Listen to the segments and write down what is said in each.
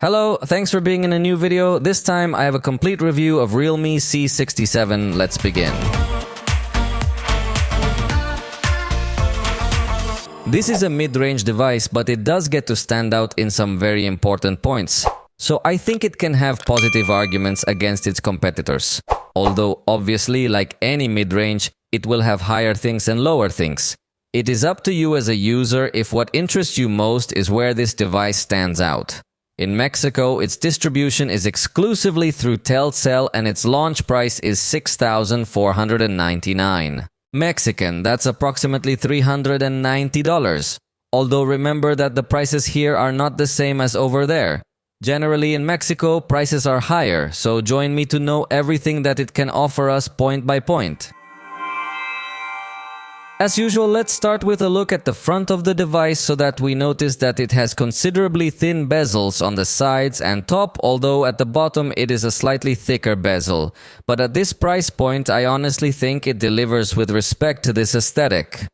Hello, thanks for being in a new video. This time I have a complete review of Realme C67. Let's begin. This is a mid-range device, but it does get to stand out in some very important points. So I think it can have positive arguments against its competitors. Although obviously, like any mid-range, it will have higher things and lower things. It is up to you as a user if what interests you most is where this device stands out. In Mexico, its distribution is exclusively through Telcel and its launch price is $6,499. Mexican, that's approximately $390. Although remember that the prices here are not the same as over there. Generally in Mexico, prices are higher, so join me to know everything that it can offer us point by point. As usual, let's start with a look at the front of the device so that we notice that it has considerably thin bezels on the sides and top, although at the bottom it is a slightly thicker bezel. But at this price point, I honestly think it delivers with respect to this aesthetic.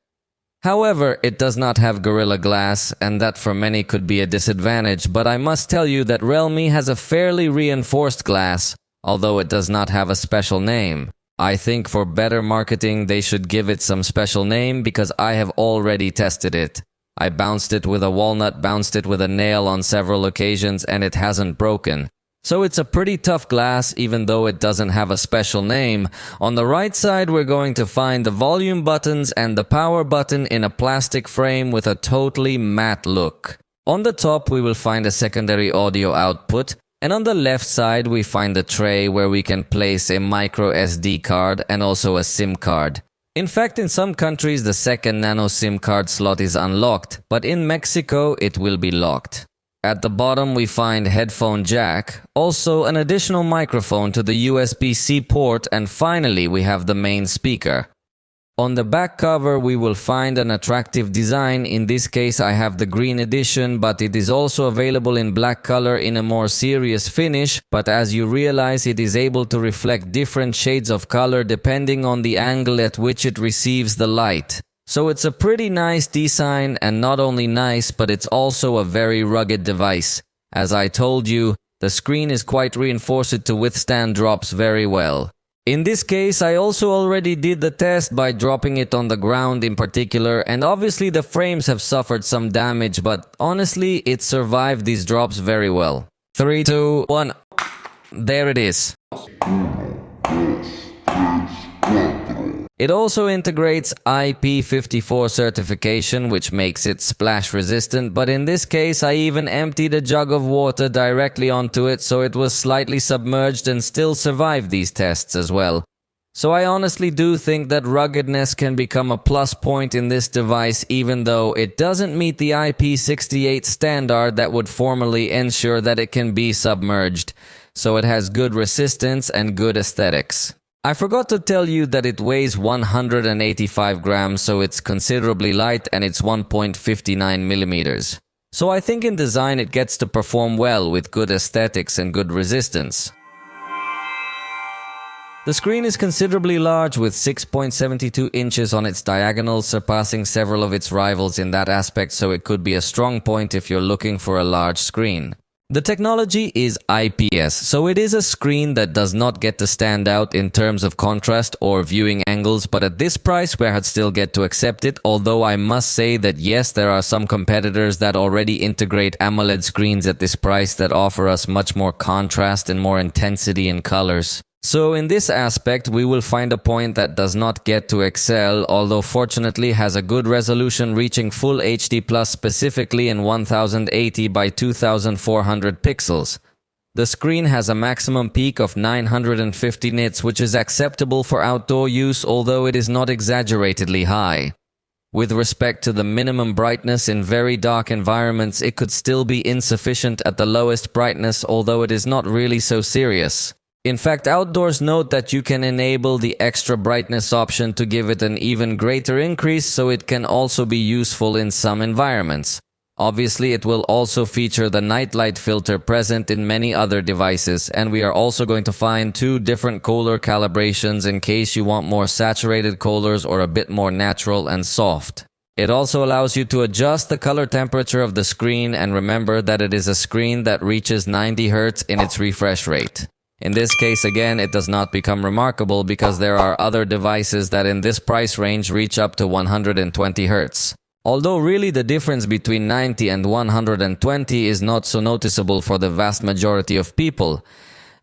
However, it does not have Gorilla Glass, and that for many could be a disadvantage, but I must tell you that Realme has a fairly reinforced glass, although it does not have a special name. I think for better marketing they should give it some special name because I have already tested it. I bounced it with a walnut, bounced it with a nail on several occasions and it hasn't broken. So it's a pretty tough glass even though it doesn't have a special name. On the right side we're going to find the volume buttons and the power button in a plastic frame with a totally matte look. On the top we will find a secondary audio output. And on the left side, we find the tray where we can place a micro SD card and also a SIM card. In fact, in some countries, the second nano SIM card slot is unlocked, but in Mexico, it will be locked. At the bottom, we find headphone jack, also an additional microphone to the USB-C port, and finally, we have the main speaker. On the back cover, we will find an attractive design. In this case, I have the green edition, but it is also available in black color in a more serious finish. But as you realize, it is able to reflect different shades of color depending on the angle at which it receives the light. So it's a pretty nice design, and not only nice, but it's also a very rugged device. As I told you, the screen is quite reinforced to withstand drops very well. In this case, I also already did the test by dropping it on the ground in particular, and obviously the frames have suffered some damage, but honestly, it survived these drops very well. 3, 2, 1. There it is. It also integrates IP54 certification, which makes it splash resistant, but in this case I even emptied a jug of water directly onto it so it was slightly submerged and still survived these tests as well. So I honestly do think that ruggedness can become a plus point in this device even though it doesn't meet the IP68 standard that would formally ensure that it can be submerged. So it has good resistance and good aesthetics. I forgot to tell you that it weighs 185 grams, so it's considerably light and it's 1.59 millimeters. So I think in design it gets to perform well with good aesthetics and good resistance. The screen is considerably large with 6.72 inches on its diagonal, surpassing several of its rivals in that aspect, so it could be a strong point if you're looking for a large screen. The technology is IPS, so it is a screen that does not get to stand out in terms of contrast or viewing angles, but at this price we would still get to accept it, although I must say that yes, there are some competitors that already integrate AMOLED screens at this price that offer us much more contrast and more intensity in colors. So in this aspect, we will find a point that does not get to excel, although fortunately has a good resolution reaching Full HD Plus specifically in 1080 by 2400 pixels. The screen has a maximum peak of 950 nits, which is acceptable for outdoor use, although it is not exaggeratedly high. With respect to the minimum brightness in very dark environments, it could still be insufficient at the lowest brightness, although it is not really so serious. In fact, outdoors note that you can enable the extra brightness option to give it an even greater increase, so it can also be useful in some environments. Obviously, it will also feature the night light filter present in many other devices, and we are also going to find 2 different color calibrations in case you want more saturated colors or a bit more natural and soft. It also allows you to adjust the color temperature of the screen, and remember that it is a screen that reaches 90 Hz in its refresh rate. In this case again, it does not become remarkable because there are other devices that in this price range reach up to 120 Hz. Although really the difference between 90 and 120 is not so noticeable for the vast majority of people.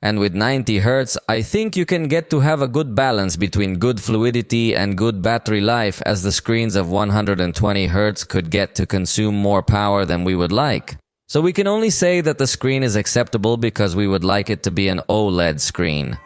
And with 90 Hz, I think you can get to have a good balance between good fluidity and good battery life, as the screens of 120 Hz could get to consume more power than we would like. So we can only say that the screen is acceptable because we would like it to be an OLED screen.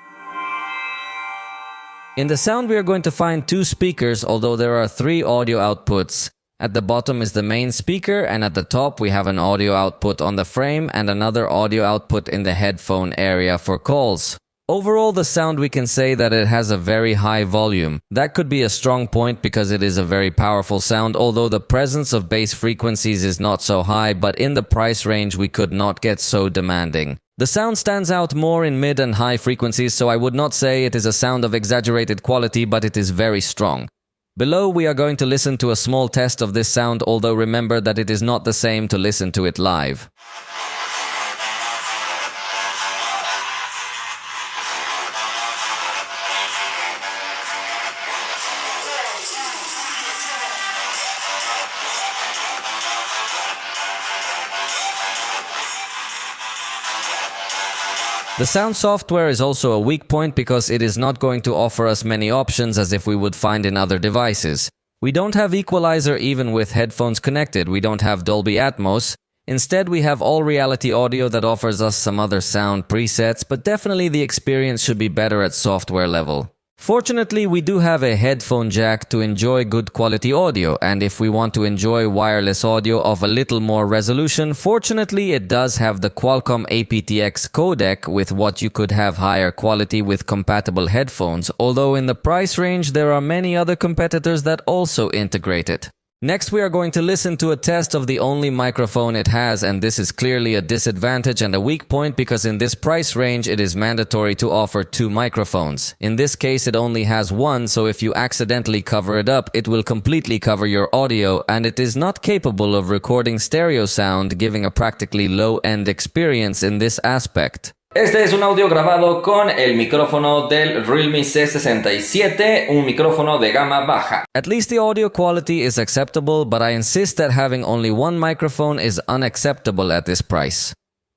In the sound we are going to find two speakers, although there are three audio outputs. At the bottom is the main speaker, and at the top we have an audio output on the frame and another audio output in the headphone area for calls. Overall, the sound, we can say that it has a very high volume. That could be a strong point because it is a very powerful sound, although the presence of bass frequencies is not so high, but in the price range we could not get so demanding. The sound stands out more in mid and high frequencies, so I would not say it is a sound of exaggerated quality, but it is very strong. Below, we are going to listen to a small test of this sound, although remember that it is not the same to listen to it live. The sound software is also a weak point because it is not going to offer us many options as if we would find in other devices. We don't have equalizer even with headphones connected, we don't have Dolby Atmos. Instead, we have all reality audio that offers us some other sound presets, but definitely the experience should be better at software level. Fortunately, we do have a headphone jack to enjoy good quality audio, and if we want to enjoy wireless audio of a little more resolution, fortunately it does have the Qualcomm aptX codec with what you could have higher quality with compatible headphones, although in the price range there are many other competitors that also integrate it. Next, we are going to listen to a test of the only microphone it has, and this is clearly a disadvantage and a weak point because in this price range it is mandatory to offer two microphones. In this case it only has one, so if you accidentally cover it up, it will completely cover your audio, and it is not capable of recording stereo sound, giving a practically low-end experience in this aspect. Este es un audio grabado con el micrófono del Realme C67, un micrófono de gama baja. At least the audio quality is acceptable, but I insist that having only one microphone is unacceptable at this price.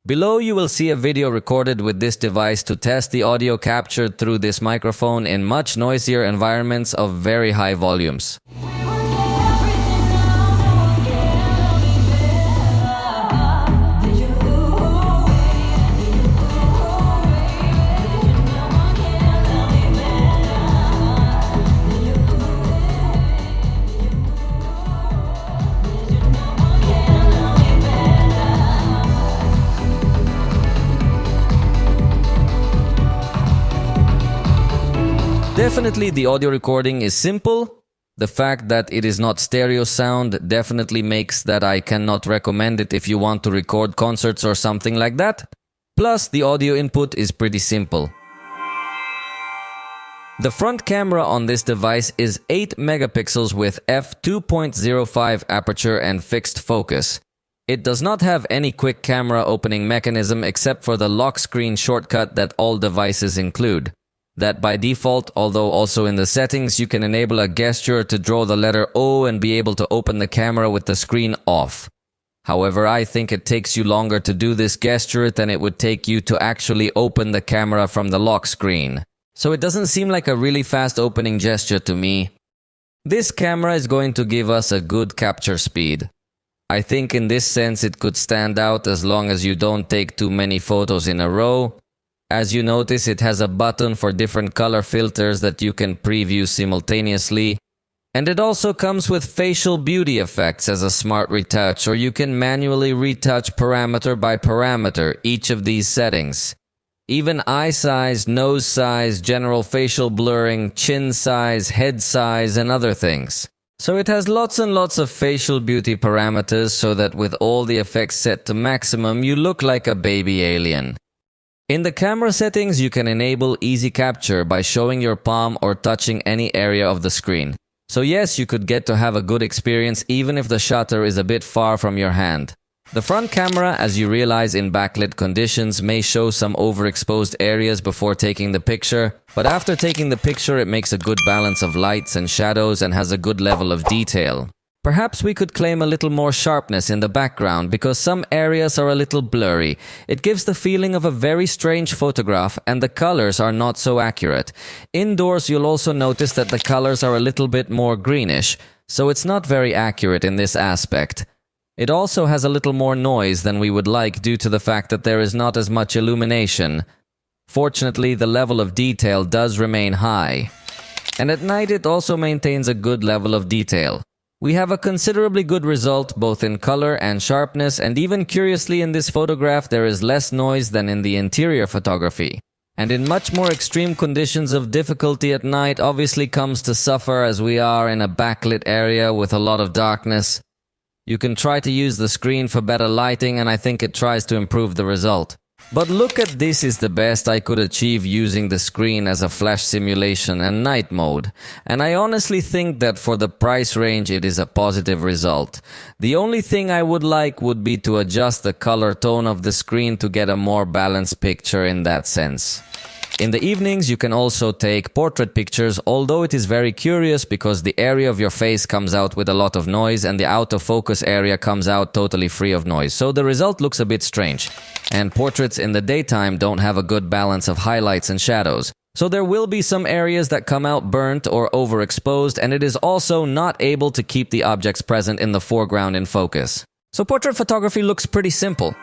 Below you will see a video recorded with this device to test the audio captured through this microphone in much noisier environments of very high volumes. Definitely the audio recording is simple. The fact that it is not stereo sound definitely makes that I cannot recommend it if you want to record concerts or something like that. Plus, the audio input is pretty simple. The front camera on this device is 8 megapixels with f2.05 aperture and fixed focus. It does not have any quick camera opening mechanism except for the lock screen shortcut that all devices include. That by default, although also in the settings you can enable a gesture to draw the letter O and be able to open the camera with the screen off. However, I think it takes you longer to do this gesture than it would take you to actually open the camera from the lock screen. So it doesn't seem like a really fast opening gesture to me. This camera is going to give us a good capture speed. I think in this sense it could stand out as long as you don't take too many photos in a row. As you notice, it has a button for different color filters that you can preview simultaneously. And it also comes with facial beauty effects as a smart retouch, or you can manually retouch parameter by parameter each of these settings. Even eye size, nose size, general facial blurring, chin size, head size, and other things. So it has lots and lots of facial beauty parameters so that with all the effects set to maximum, you look like a baby alien. In the camera settings, you can enable easy capture by showing your palm or touching any area of the screen. So yes, you could get to have a good experience even if the shutter is a bit far from your hand. The front camera, as you realize in backlit conditions, may show some overexposed areas before taking the picture, but after taking the picture it makes a good balance of lights and shadows and has a good level of detail. Perhaps we could claim a little more sharpness in the background because some areas are a little blurry. It gives the feeling of a very strange photograph and the colors are not so accurate. Indoors you'll also notice that the colors are a little bit more greenish, so it's not very accurate in this aspect. It also has a little more noise than we would like due to the fact that there is not as much illumination. Fortunately, the level of detail does remain high. And at night it also maintains a good level of detail. We have a considerably good result both in color and sharpness, and even curiously in this photograph there is less noise than in the interior photography. And in much more extreme conditions of difficulty at night obviously comes to suffer as we are in a backlit area with a lot of darkness. You can try to use the screen for better lighting and I think it tries to improve the result. But look at this is the best I could achieve using the screen as a flash simulation and night mode. And I honestly think that for the price range it is a positive result. The only thing I would like would be to adjust the color tone of the screen to get a more balanced picture in that sense. In the evenings you can also take portrait pictures, although it is very curious because the area of your face comes out with a lot of noise and the out of focus area comes out totally free of noise, so the result looks a bit strange. And portraits in the daytime don't have a good balance of highlights and shadows. So there will be some areas that come out burnt or overexposed, and it is also not able to keep the objects present in the foreground in focus. So portrait photography looks pretty simple.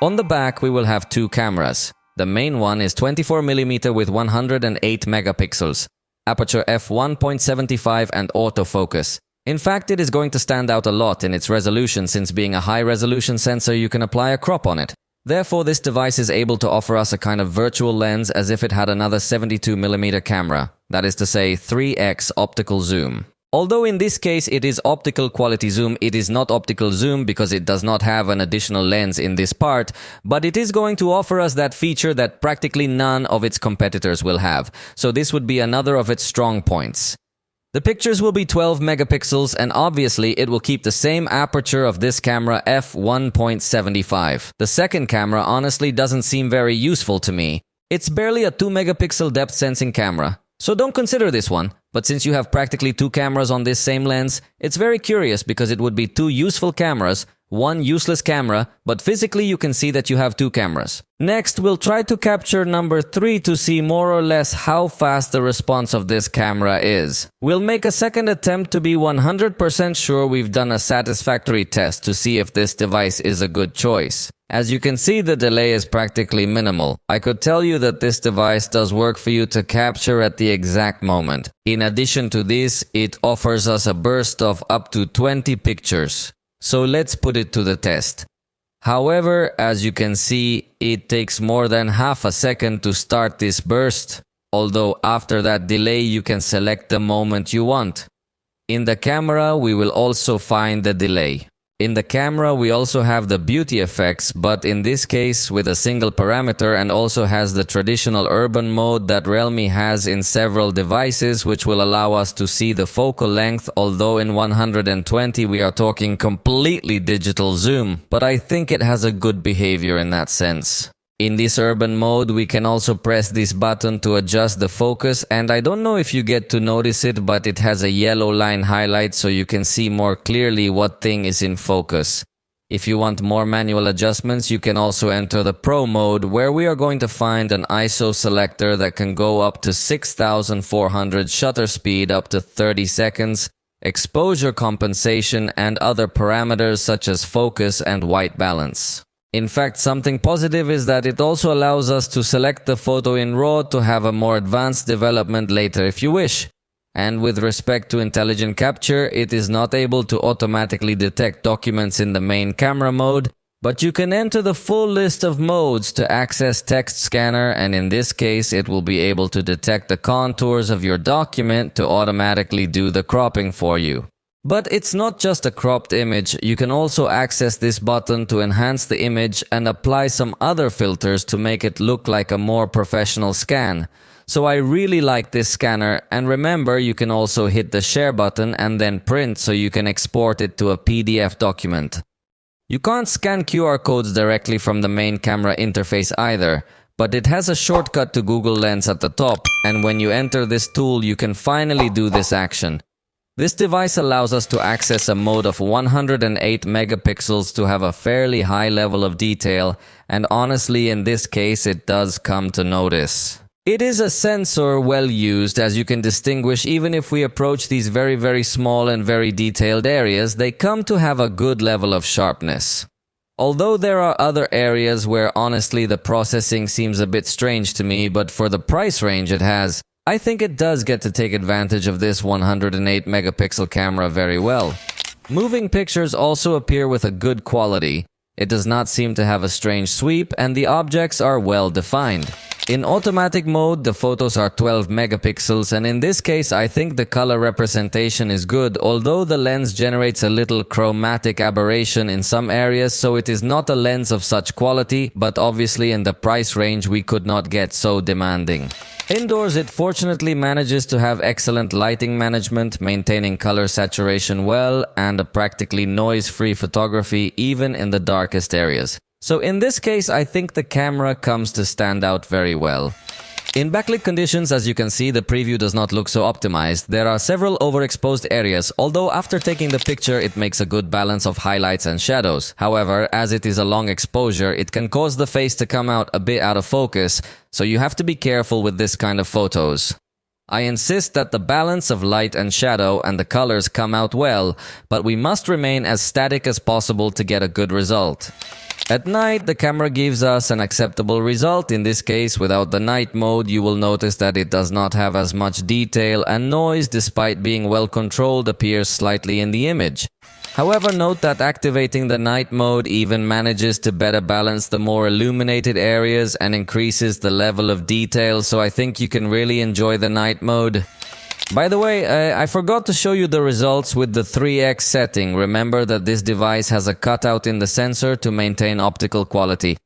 On the back we will have two cameras. The main one is 24mm with 108 megapixels, aperture f1.75 and autofocus. In fact, it is going to stand out a lot in its resolution since being a high-resolution sensor you can apply a crop on it. Therefore, this device is able to offer us a kind of virtual lens as if it had another 72mm camera, that is to say 3x optical zoom. Although in this case it is optical quality zoom, it is not optical zoom because it does not have an additional lens in this part, but it is going to offer us that feature that practically none of its competitors will have, so this would be another of its strong points. The pictures will be 12 megapixels and obviously it will keep the same aperture of this camera f1.75. The second camera honestly doesn't seem very useful to me. It's barely a 2 megapixel depth sensing camera. So don't consider this one, but since you have practically two cameras on this same lens, it's very curious because it would be two useful cameras, one useless camera, but physically you can see that you have two cameras. Next, we'll try to capture number 3 to see more or less how fast the response of this camera is. We'll make a second attempt to be 100% sure we've done a satisfactory test to see if this device is a good choice. As you can see, the delay is practically minimal. I could tell you that this device does work for you to capture at the exact moment. In addition to this, it offers us a burst of up to 20 pictures. So let's put it to the test. However, as you can see, it takes more than half a second to start this burst, although after that delay you can select the moment you want. In the camera, we will also find the delay. In the camera we also have the beauty effects, but in this case with a single parameter, and also has the traditional urban mode that Realme has in several devices, which will allow us to see the focal length, although in 120 we are talking completely digital zoom, but I think it has a good behavior in that sense. In this urban mode we can also press this button to adjust the focus, and I don't know if you get to notice it, but it has a yellow line highlight so you can see more clearly what thing is in focus. If you want more manual adjustments, you can also enter the Pro mode, where we are going to find an ISO selector that can go up to 6400 shutter speed up to 30 seconds, exposure compensation and other parameters such as focus and white balance. In fact, something positive is that it also allows us to select the photo in RAW to have a more advanced development later if you wish. And with respect to intelligent capture, it is not able to automatically detect documents in the main camera mode, but you can enter the full list of modes to access text scanner, and in this case it will be able to detect the contours of your document to automatically do the cropping for you. But it's not just a cropped image, you can also access this button to enhance the image and apply some other filters to make it look like a more professional scan. So I really like this scanner, and remember you can also hit the share button and then print so you can export it to a PDF document. You can't scan QR codes directly from the main camera interface either, but it has a shortcut to Google Lens at the top, and when you enter this tool you can finally do this action. This device allows us to access a mode of 108 megapixels to have a fairly high level of detail, and honestly in this case it does come to notice. It is a sensor well used, as you can distinguish even if we approach these very small and very detailed areas, they come to have a good level of sharpness. Although there are other areas where honestly the processing seems a bit strange to me, but for the price range it has, I think it does get to take advantage of this 108 megapixel camera very well. Moving pictures also appear with a good quality. It does not seem to have a strange sweep, and the objects are well defined. In automatic mode, the photos are 12 megapixels, and in this case I think the color representation is good, although the lens generates a little chromatic aberration in some areas, so it is not a lens of such quality, but obviously in the price range we could not get so demanding. Indoors, it fortunately manages to have excellent lighting management, maintaining color saturation well, and a practically noise-free photography even in the darkest areas. So in this case, I think the camera comes to stand out very well. In backlit conditions, as you can see, the preview does not look so optimized. There are several overexposed areas, although after taking the picture it makes a good balance of highlights and shadows. However, as it is a long exposure, it can cause the face to come out a bit out of focus, so you have to be careful with this kind of photos. I insist that the balance of light and shadow and the colors come out well, but we must remain as static as possible to get a good result. At night, the camera gives us an acceptable result. In this case, without the night mode, you will notice that it does not have as much detail, and noise, despite being well controlled, appears slightly in the image. However, note that activating the night mode even manages to better balance the more illuminated areas and increases the level of detail, so I think you can really enjoy the night mode. By the way, I forgot to show you the results with the 3x setting. Remember that this device has a cutout in the sensor to maintain optical quality.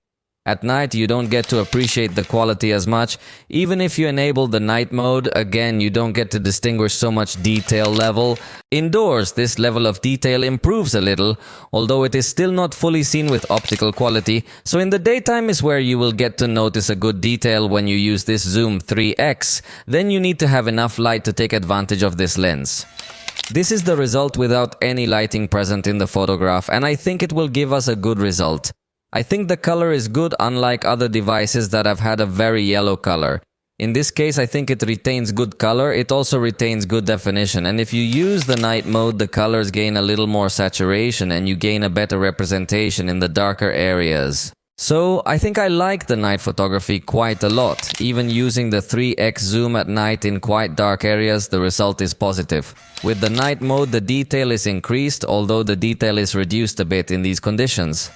At night, you don't get to appreciate the quality as much. Even if you enable the night mode, again, you don't get to distinguish so much detail level. Indoors, this level of detail improves a little, although it is still not fully seen with optical quality, so in the daytime is where you will get to notice a good detail when you use this zoom 3x. Then you need to have enough light to take advantage of this lens. This is the result without any lighting present in the photograph, and I think it will give us a good result. I think the color is good, unlike other devices that have had a very yellow color. In this case, I think it retains good color. It also retains good definition, and if you use the night mode, the colors gain a little more saturation and you gain a better representation in the darker areas. So I think I like the night photography quite a lot. Even using the 3x zoom at night in quite dark areas, the result is positive. With the night mode, the detail is increased, although the detail is reduced a bit in these conditions.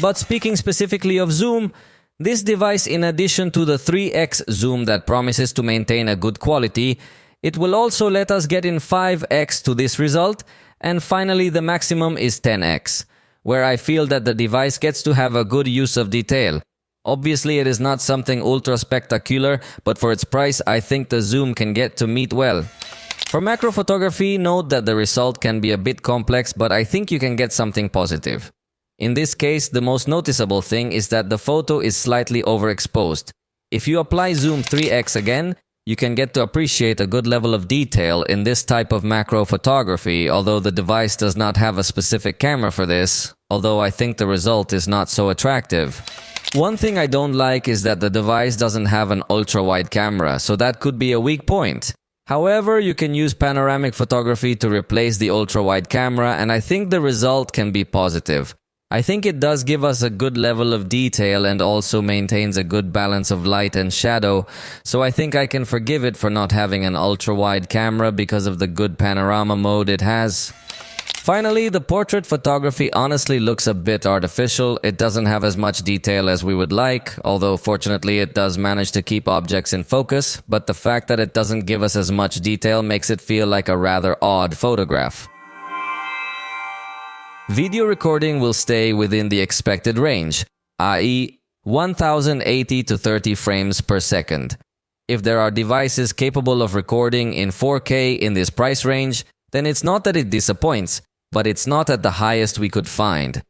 But speaking specifically of zoom, this device, in addition to the 3x zoom that promises to maintain a good quality, it will also let us get in 5x to this result, and finally the maximum is 10x, where I feel that the device gets to have a good use of detail. Obviously it is not something ultra spectacular, but for its price I think the zoom can get to meet well. For macro photography, note that the result can be a bit complex, but I think you can get something positive. In this case, the most noticeable thing is that the photo is slightly overexposed. If you apply zoom 3x again, you can get to appreciate a good level of detail in this type of macro photography, although the device does not have a specific camera for this, although I think the result is not so attractive. One thing I don't like is that the device doesn't have an ultra-wide camera, so that could be a weak point. However, you can use panoramic photography to replace the ultra-wide camera, and I think the result can be positive. I think it does give us a good level of detail and also maintains a good balance of light and shadow, so I think I can forgive it for not having an ultra-wide camera because of the good panorama mode it has. Finally, the portrait photography honestly looks a bit artificial. It doesn't have as much detail as we would like, although fortunately it does manage to keep objects in focus, but the fact that it doesn't give us as much detail makes it feel like a rather odd photograph. Video recording will stay within the expected range, i.e. 1080 to 30 frames per second. If there are devices capable of recording in 4K in this price range, then it's not that it disappoints, but it's not at the highest we could find.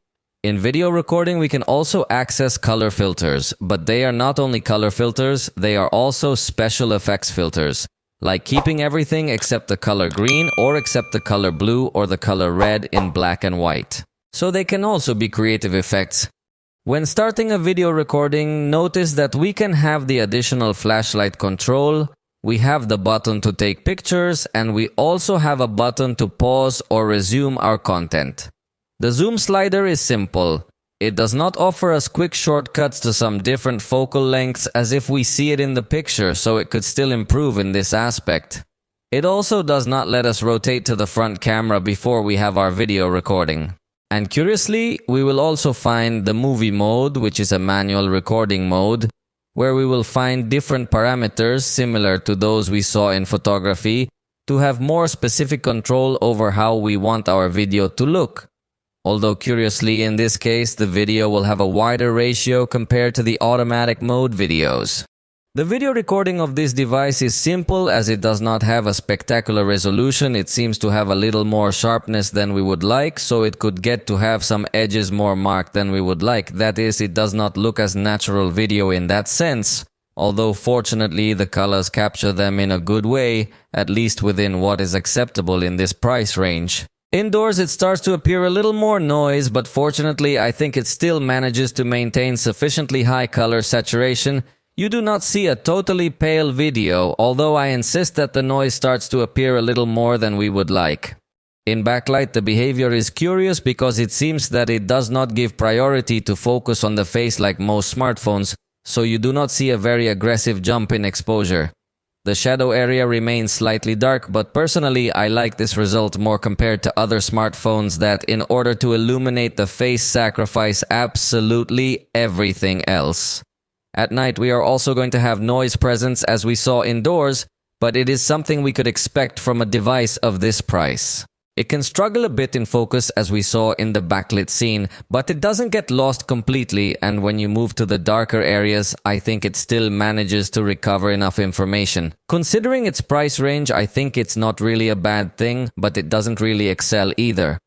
In video recording, we can also access color filters, but they are not only color filters, they are also special effects filters, like keeping everything except the color green or except the color blue or the color red in black and white. So they can also be creative effects. When starting a video recording, notice that we can have the additional flashlight control, we have the button to take pictures, and we also have a button to pause or resume our content. The zoom slider is simple. It does not offer us quick shortcuts to some different focal lengths as if we see it in the picture, so it could still improve in this aspect. It also does not let us rotate to the front camera before we have our video recording. And curiously, we will also find the movie mode, which is a manual recording mode, where we will find different parameters similar to those we saw in photography to have more specific control over how we want our video to look. Although curiously, in this case, the video will have a wider ratio compared to the automatic mode videos. The video recording of this device is simple as it does not have a spectacular resolution. It seems to have a little more sharpness than we would like, so it could get to have some edges more marked than we would like. That is, it does not look as natural video in that sense, although fortunately the colors capture them in a good way, at least within what is acceptable in this price range. Indoors it starts to appear a little more noise, but fortunately I think it still manages to maintain sufficiently high color saturation. You do not see a totally pale video, although I insist that the noise starts to appear a little more than we would like. In backlight the behavior is curious because it seems that it does not give priority to focus on the face like most smartphones, so you do not see a very aggressive jump in exposure. The shadow area remains slightly dark, but personally I like this result more compared to other smartphones that, in order to illuminate the face, sacrifice absolutely everything else. At night we are also going to have noise presence as we saw indoors, but it is something we could expect from a device of this price. It can struggle a bit in focus as we saw in the backlit scene, but it doesn't get lost completely, and when you move to the darker areas, I think it still manages to recover enough information. Considering its price range, I think it's not really a bad thing, but it doesn't really excel either.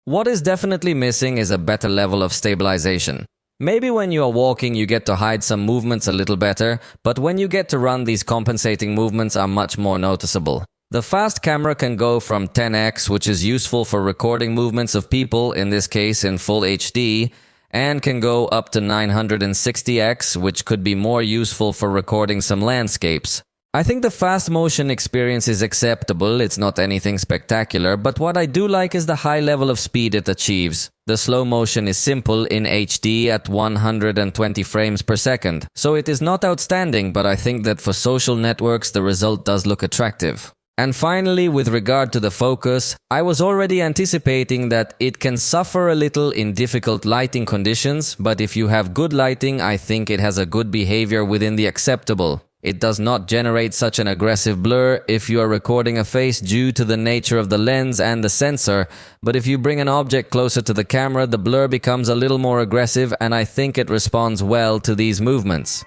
What is definitely missing is a better level of stabilization. Maybe when you are walking you get to hide some movements a little better, but when you get to run, these compensating movements are much more noticeable. The fast camera can go from 10x, which is useful for recording movements of people, in this case in full HD, and can go up to 960x, which could be more useful for recording some landscapes. I think the fast motion experience is acceptable, it's not anything spectacular, but what I do like is the high level of speed it achieves. The slow motion is simple in HD at 120 frames per second, so it is not outstanding, but I think that for social networks the result does look attractive. And finally, with regard to the focus, I was already anticipating that it can suffer a little in difficult lighting conditions, but if you have good lighting, I think it has a good behavior within the acceptable. It does not generate such an aggressive blur if you are recording a face due to the nature of the lens and the sensor, but if you bring an object closer to the camera, the blur becomes a little more aggressive, and I think it responds well to these movements.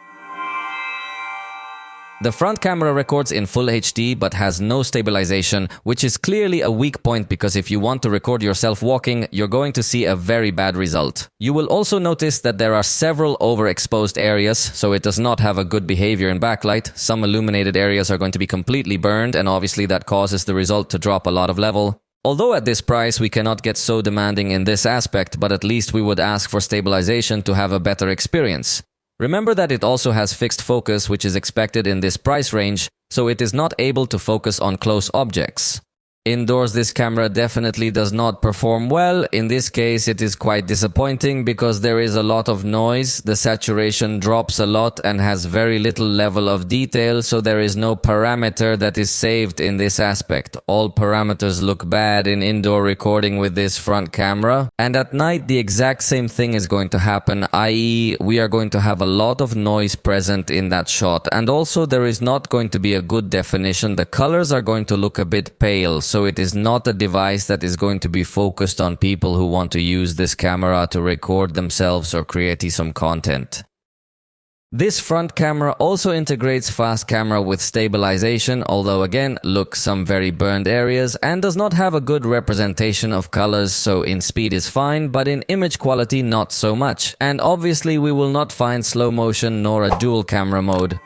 The front camera records in full HD but has no stabilization, which is clearly a weak point because if you want to record yourself walking, you're going to see a very bad result. You will also notice that there are several overexposed areas, so it does not have a good behavior in backlight. Some illuminated areas are going to be completely burned, and obviously that causes the result to drop a lot of level. Although at this price we cannot get so demanding in this aspect, but at least we would ask for stabilization to have a better experience. Remember that it also has fixed focus, which is expected in this price range, so it is not able to focus on close objects. Indoors, this camera definitely does not perform well. In this case, it is quite disappointing because there is a lot of noise, the saturation drops a lot and has very little level of detail, so there is no parameter that is saved in this aspect. All parameters look bad in indoor recording with this front camera. And at night, the exact same thing is going to happen, i.e., we are going to have a lot of noise present in that shot. And also, there is not going to be a good definition. The colors are going to look a bit pale, so it is not a device that is going to be focused on people who want to use this camera to record themselves or create some content. This front camera also integrates fast camera with stabilization, although again looks some very burned areas, and does not have a good representation of colors, so in speed is fine, but in image quality not so much. And obviously we will not find slow motion nor a dual camera mode.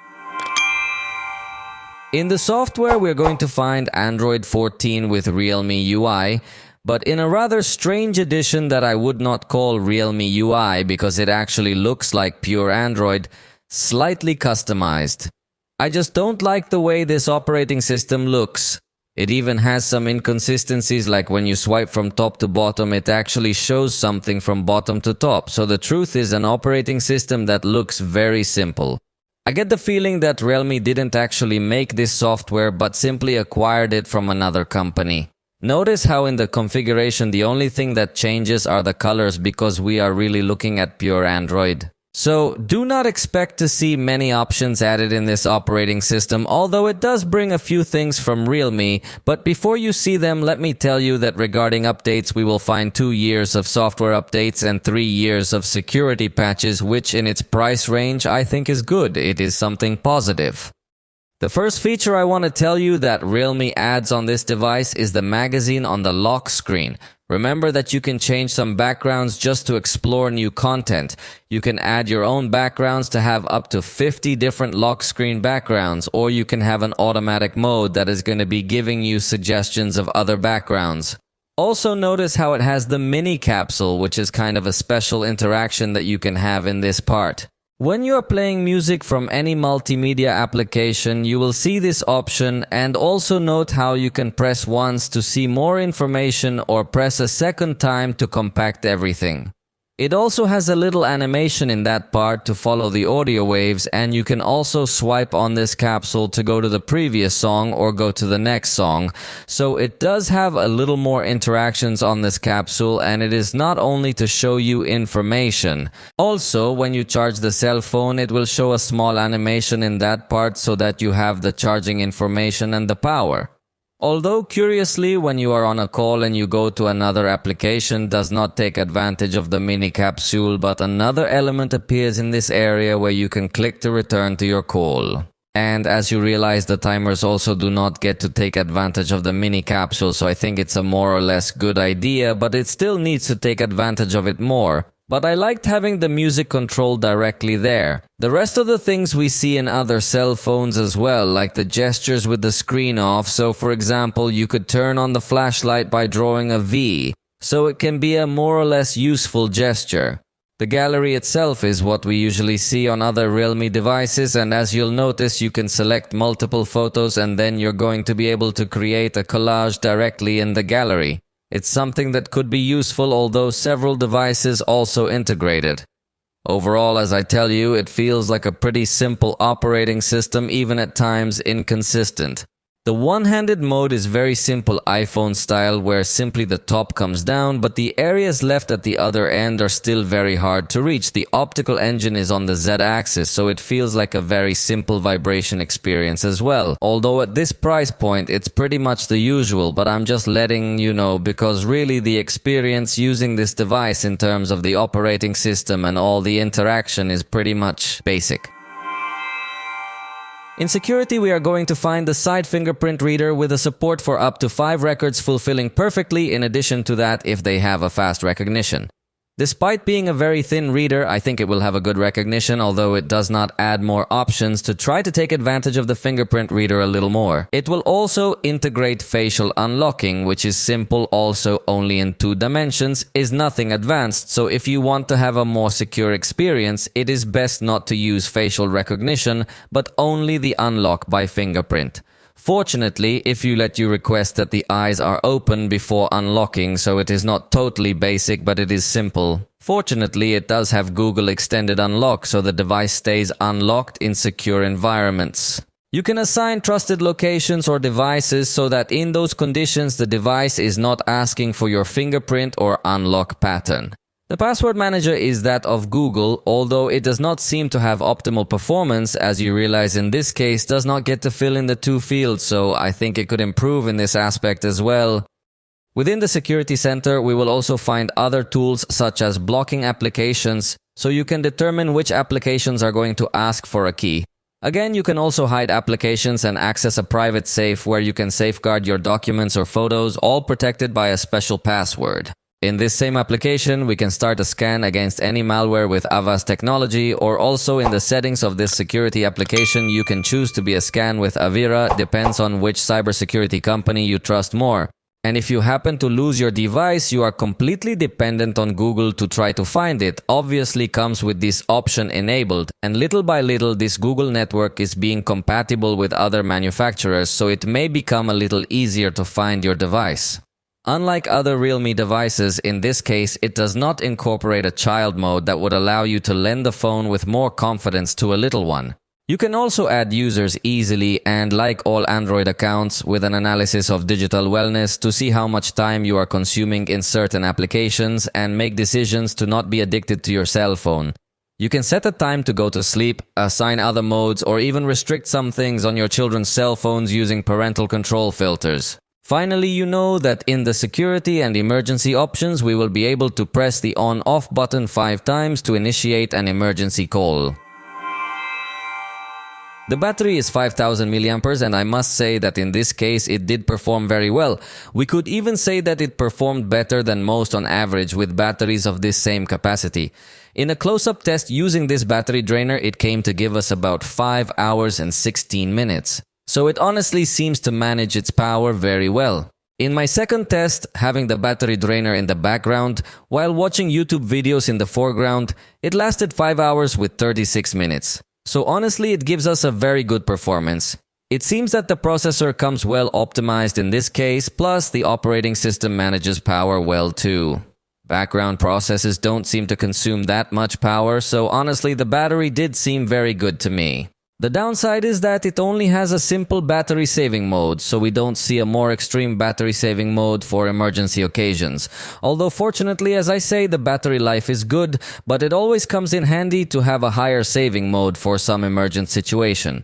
In the software we're going to find Android 14 with Realme UI, but in a rather strange edition that I would not call Realme UI because it actually looks like pure Android, slightly customized. I just don't like the way this operating system looks. It even has some inconsistencies, like when you swipe from top to bottom it actually shows something from bottom to top, so the truth is an operating system that looks very simple. I get the feeling that Realme didn't actually make this software but simply acquired it from another company. Notice how in the configuration the only thing that changes are the colors because we are really looking at pure Android. So do not expect to see many options added in this operating system, although it does bring a few things from Realme. But before you see them, let me tell you that regarding updates, we will find 2 years of software updates and 3 years of security patches, which in its price range I think is good. It is something positive. The first feature I want to tell you that Realme adds on this device is the magazine on the lock screen. Remember that you can change some backgrounds just to explore new content. You can add your own backgrounds to have up to 50 different lock screen backgrounds, or you can have an automatic mode that is going to be giving you suggestions of other backgrounds. Also notice how it has the mini capsule, which is kind of a special interaction that you can have in this part. When you are playing music from any multimedia application, you will see this option, and also note how you can press once to see more information or press a second time to compact everything. It also has a little animation in that part to follow the audio waves, and you can also swipe on this capsule to go to the previous song or go to the next song. So it does have a little more interactions on this capsule, and it is not only to show you information. Also, when you charge the cell phone, it will show a small animation in that part so that you have the charging information and the power. Although curiously, when you are on a call and you go to another application, does not take advantage of the mini capsule, but another element appears in this area where you can click to return to your call. And as you realize, the timers also do not get to take advantage of the mini capsule, so I think it's a more or less good idea, but it still needs to take advantage of it more. But I liked having the music control directly there. The rest of the things we see in other cell phones as well, like the gestures with the screen off. So for example, you could turn on the flashlight by drawing a V, so it can be a more or less useful gesture. The gallery itself is what we usually see on other Realme devices, and as you'll notice, you can select multiple photos and then you're going to be able to create a collage directly in the gallery. It's something that could be useful, although several devices also integrate it. Overall, as I tell you, it feels like a pretty simple operating system, even at times inconsistent. The one-handed mode is very simple iPhone style, where simply the top comes down, but the areas left at the other end are still very hard to reach. The optical engine is on the Z-axis, so it feels like a very simple vibration experience as well. Although at this price point, it's pretty much the usual, but I'm just letting you know because really the experience using this device in terms of the operating system and all the interaction is pretty much basic. In security, we are going to find the side fingerprint reader with a support for up to 5 records fulfilling perfectly, in addition to that if they have a fast recognition. Despite being a very thin reader, I think it will have a good recognition, although it does not add more options to try to take advantage of the fingerprint reader a little more. It will also integrate facial unlocking, which is simple, also only in 2 dimensions, is nothing advanced, so if you want to have a more secure experience, it is best not to use facial recognition, but only the unlock by fingerprint. Fortunately, if you let you request that the eyes are open before unlocking, so it is not totally basic, but it is simple. Fortunately, it does have Google Extended Unlock, so the device stays unlocked in secure environments. You can assign trusted locations or devices so that in those conditions the device is not asking for your fingerprint or unlock pattern. The password manager is that of Google, although it does not seem to have optimal performance, as you realize in this case does not get to fill in the 2 fields, so I think it could improve in this aspect as well. Within the security center, we will also find other tools such as blocking applications, so you can determine which applications are going to ask for a key. Again, you can also hide applications and access a private safe where you can safeguard your documents or photos, all protected by a special password. In this same application, we can start a scan against any malware with Avast technology, or also in the settings of this security application, you can choose to be a scan with Avira, depends on which cybersecurity company you trust more. And if you happen to lose your device, you are completely dependent on Google to try to find it. Obviously comes with this option enabled, and little by little this Google network is being compatible with other manufacturers, so it may become a little easier to find your device. Unlike other Realme devices, in this case it does not incorporate a child mode that would allow you to lend the phone with more confidence to a little one. You can also add users easily and, like all Android accounts, with an analysis of digital wellness to see how much time you are consuming in certain applications and make decisions to not be addicted to your cell phone. You can set a time to go to sleep, assign other modes, or even restrict some things on your children's cell phones using parental control filters. Finally, you know that in the security and emergency options, we will be able to press the on-off button 5 times to initiate an emergency call. The battery is 5000 mAh and I must say that in this case it did perform very well. We could even say that it performed better than most on average with batteries of this same capacity. In a close-up test using this battery drainer, it came to give us about 5 hours and 16 minutes. So it honestly seems to manage its power very well. In my second test, having the battery drainer in the background, while watching YouTube videos in the foreground, it lasted 5 hours with 36 minutes. So honestly, it gives us a very good performance. It seems that the processor comes well optimized in this case, plus the operating system manages power well too. Background processes don't seem to consume that much power, so honestly the battery did seem very good to me. The downside is that it only has a simple battery saving mode, so we don't see a more extreme battery saving mode for emergency occasions. Although fortunately, as I say, the battery life is good, but it always comes in handy to have a higher saving mode for some emergent situation.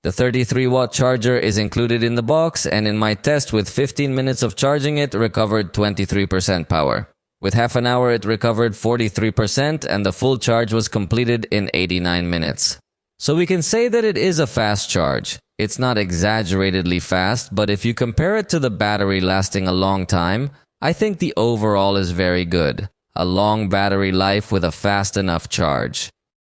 The 33-watt charger is included in the box, and in my test with 15 minutes of charging it recovered 23% power. With half an hour it recovered 43% and the full charge was completed in 89 minutes. So we can say that it is a fast charge. It's not exaggeratedly fast, but if you compare it to the battery lasting a long time, I think the overall is very good. A long battery life with a fast enough charge.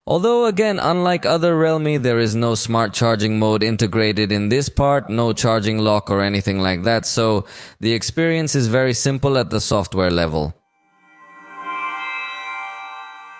Although again, unlike other Realme, there is no smart charging mode integrated in this part, no charging lock or anything like that, so the experience is very simple at the software level.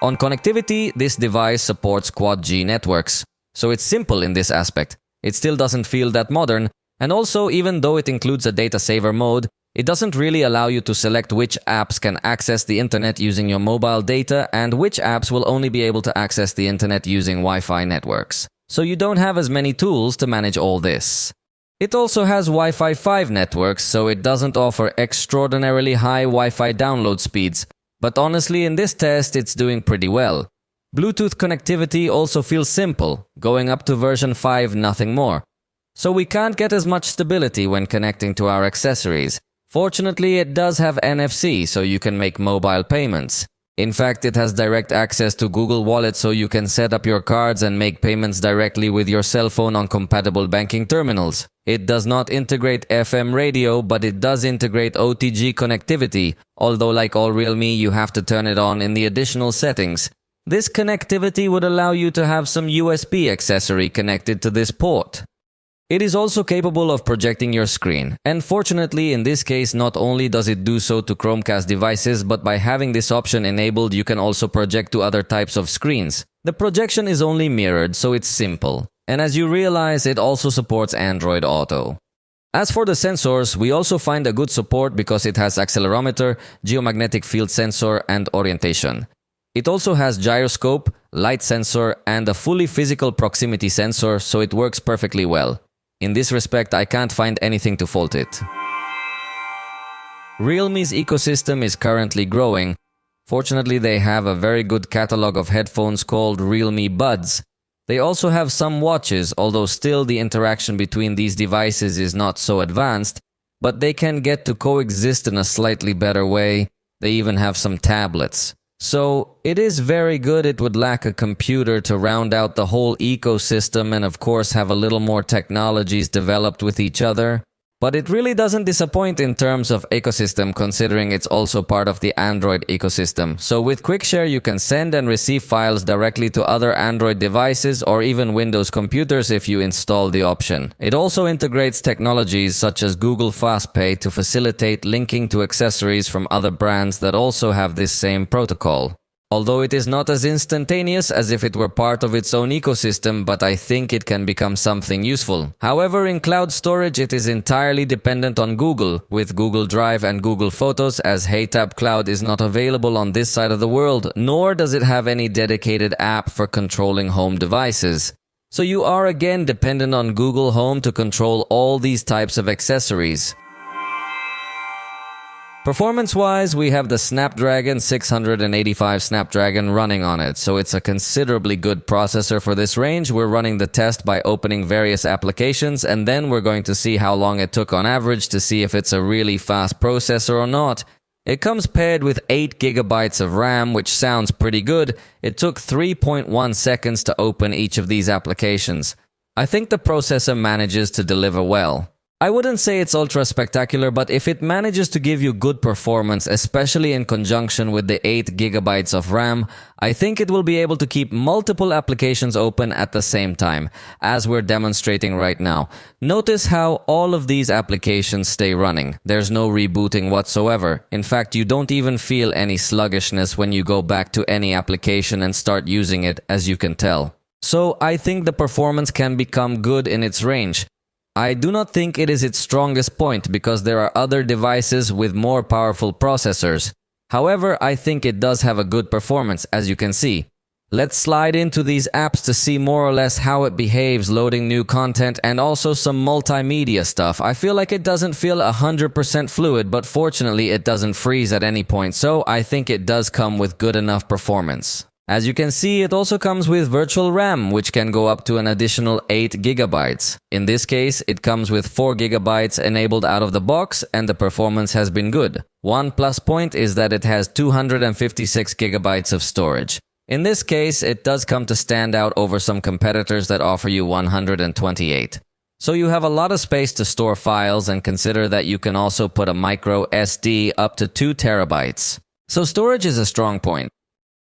On connectivity, this device supports Quad G networks, so it's simple in this aspect. It still doesn't feel that modern, and also even though it includes a data saver mode, it doesn't really allow you to select which apps can access the internet using your mobile data and which apps will only be able to access the internet using Wi-Fi networks. So you don't have as many tools to manage all this. It also has Wi-Fi 5 networks, so it doesn't offer extraordinarily high Wi-Fi download speeds. But honestly, in this test, it's doing pretty well. Bluetooth connectivity also feels simple, going up to version 5, nothing more. So we can't get as much stability when connecting to our accessories. Fortunately, it does have NFC, so you can make mobile payments. In fact, it has direct access to Google Wallet, so you can set up your cards and make payments directly with your cell phone on compatible banking terminals. It does not integrate FM radio, but it does integrate OTG connectivity, although like all Realme, you have to turn it on in the additional settings. This connectivity would allow you to have some USB accessory connected to this port. It is also capable of projecting your screen, and fortunately in this case not only does it do so to Chromecast devices, but by having this option enabled you can also project to other types of screens. The projection is only mirrored, so it's simple. And as you realize, it also supports Android Auto. As for the sensors, we also find a good support because it has accelerometer, geomagnetic field sensor, and orientation. It also has gyroscope, light sensor, and a fully physical proximity sensor, so it works perfectly well. In this respect, I can't find anything to fault it. Realme's ecosystem is currently growing. Fortunately, they have a very good catalog of headphones called Realme Buds. They also have some watches, although still the interaction between these devices is not so advanced, but they can get to coexist in a slightly better way. They even have some tablets. So it is very good. It would lack a computer to round out the whole ecosystem and of course have a little more technologies developed with each other. But it really doesn't disappoint in terms of ecosystem, considering it's also part of the Android ecosystem. So with QuickShare you can send and receive files directly to other Android devices or even Windows computers if you install the option. It also integrates technologies such as Google FastPay to facilitate linking to accessories from other brands that also have this same protocol. Although it is not as instantaneous as if it were part of its own ecosystem, but I think it can become something useful. However, in cloud storage it is entirely dependent on Google, with Google Drive and Google Photos, as HeyTab Cloud is not available on this side of the world, nor does it have any dedicated app for controlling home devices. So you are again dependent on Google Home to control all these types of accessories. Performance-wise, we have the Snapdragon 685 Snapdragon running on it, so it's a considerably good processor for this range. We're running the test by opening various applications, and then we're going to see how long it took on average to see if it's a really fast processor or not. It comes paired with 8 GB of RAM, which sounds pretty good. It took 3.1 seconds to open each of these applications. I think the processor manages to deliver well. I wouldn't say it's ultra spectacular, but if it manages to give you good performance, especially in conjunction with the 8 GB of RAM, I think it will be able to keep multiple applications open at the same time, as we're demonstrating right now. Notice how all of these applications stay running. There's no rebooting whatsoever. In fact, you don't even feel any sluggishness when you go back to any application and start using it, as you can tell. So I think the performance can become good in its range. I do not think it is its strongest point because there are other devices with more powerful processors. However, I think it does have a good performance, as you can see. Let's slide into these apps to see more or less how it behaves loading new content and also some multimedia stuff. I feel like it doesn't feel 100% fluid, but fortunately it doesn't freeze at any point, so I think it does come with good enough performance. As you can see, it also comes with virtual RAM, which can go up to an additional 8 GB. In this case, it comes with 4 GB enabled out of the box, and the performance has been good. One plus point is that it has 256 GB of storage. In this case, it does come to stand out over some competitors that offer you 128. So you have a lot of space to store files, and consider that you can also put a micro SD up to 2 TB. So storage is a strong point.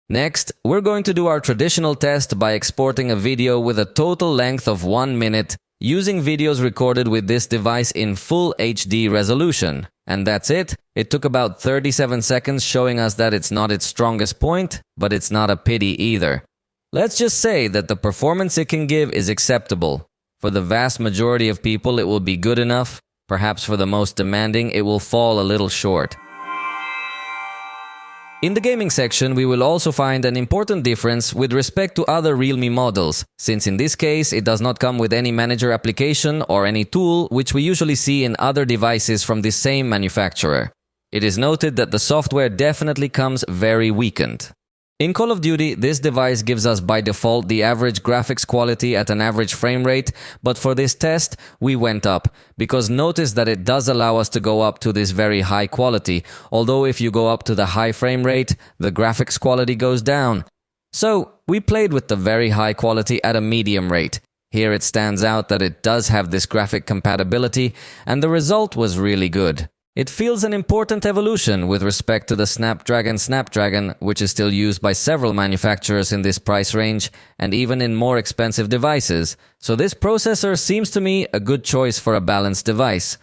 Next, we're going to do our traditional test by exporting a video with a total length of 1 minute, using videos recorded with this device in full HD resolution. And that's it. It took about 37 seconds, showing us that it's not its strongest point, but it's not a pity either. Let's just say that the performance it can give is acceptable. For the vast majority of people, it will be good enough. Perhaps for the most demanding, it will fall a little short. In the gaming section, we will also find an important difference with respect to other Realme models, since in this case it does not come with any manager application or any tool, which we usually see in other devices from the same manufacturer. It is noted that the software definitely comes very weakened. In Call of Duty, this device gives us by default the average graphics quality at an average frame rate, but for this test, we went up, because notice that it does allow us to go up to this very high quality, although if you go up to the high frame rate, the graphics quality goes down. So, we played with the very high quality at a medium rate. Here it stands out that it does have this graphic compatibility, and the result was really good. It feels an important evolution with respect to the Snapdragon, which is still used by several manufacturers in this price range and even in more expensive devices, so this processor seems to me a good choice for a balanced device.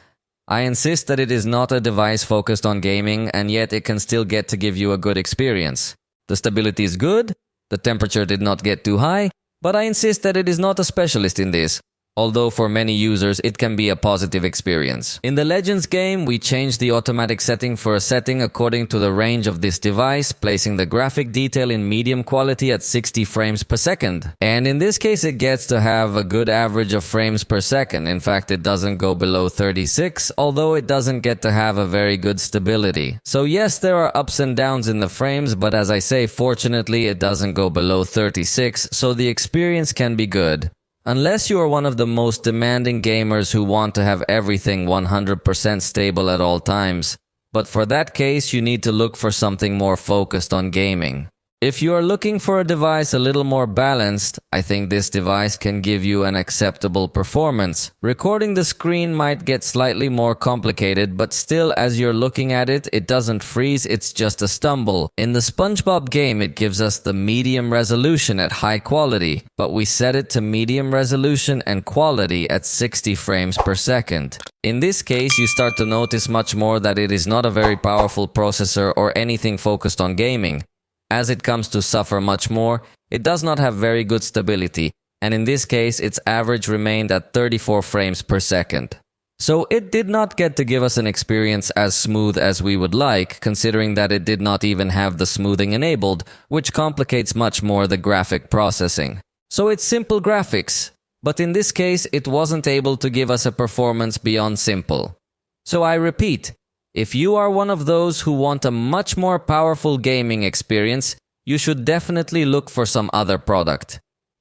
I insist that it is not a device focused on gaming, and yet it can still get to give you a good experience. The stability is good, the temperature did not get too high, but I insist that it is not a specialist in this. Although for many users it can be a positive experience. In the Legends game, we changed the automatic setting for a setting according to the range of this device, placing the graphic detail in medium quality at 60 frames per second. And in this case it gets to have a good average of frames per second. In fact, it doesn't go below 36, although it doesn't get to have a very good stability. So yes, there are ups and downs in the frames, but as I say, fortunately it doesn't go below 36, so the experience can be good. Unless you are one of the most demanding gamers who want to have everything 100% stable at all times, But for that case, you need to look for something more focused on gaming. If you are looking for a device a little more balanced, I think this device can give you an acceptable performance. Recording the screen might get slightly more complicated, but still, as you're looking at it, it doesn't freeze, it's just a stumble. In the SpongeBob game, it gives us the medium resolution at high quality, but we set it to medium resolution and quality at 60 frames per second. In this case, you start to notice much more that it is not a very powerful processor or anything focused on gaming. As it comes to suffer much more, it does not have very good stability, and in this case its average remained at 34 frames per second. So it did not get to give us an experience as smooth as we would like, considering that it did not even have the smoothing enabled, which complicates much more the graphic processing. So it's simple graphics, but in this case it wasn't able to give us a performance beyond simple. So I repeat, if you are one of those who want a much more powerful gaming experience, you should definitely look for some other product.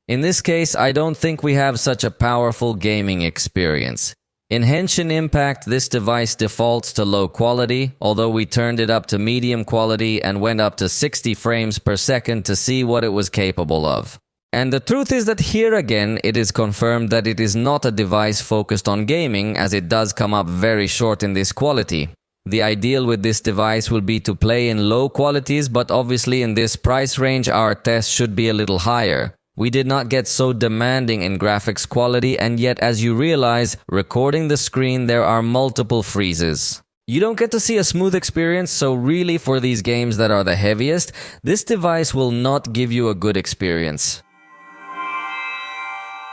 In this case, I don't think we have such a powerful gaming experience. In Henshin Impact, this device defaults to low quality, although we turned it up to medium quality and went up to 60 frames per second to see what it was capable of. And the truth is that here again, it is confirmed that it is not a device focused on gaming, as it does come up very short in this quality. The ideal with this device will be to play in low qualities, but obviously in this price range our test should be a little higher. We did not get so demanding in graphics quality, and yet as you realize, recording the screen there are multiple freezes. You don't get to see a smooth experience, so really for these games that are the heaviest, this device will not give you a good experience.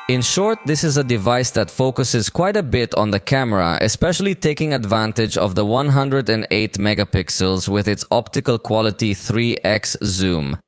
In short, this is a device that focuses quite a bit on the camera, especially taking advantage of the 108 megapixels with its optical quality 3x zoom.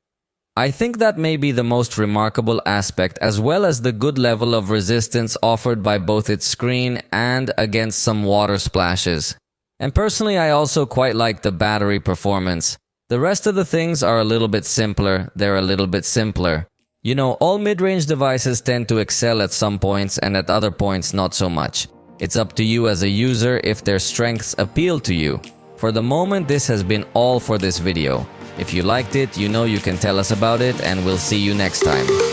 I think that may be the most remarkable aspect, as well as the good level of resistance offered by both its screen and against some water splashes. And personally, I also quite like the battery performance. The rest of the things are a little bit simpler, they're a little bit simpler. You know, all mid-range devices tend to excel at some points and at other points not so much. It's up to you as a user if their strengths appeal to you. For the moment, this has been all for this video. If you liked it, you know you can tell us about it, and we'll see you next time.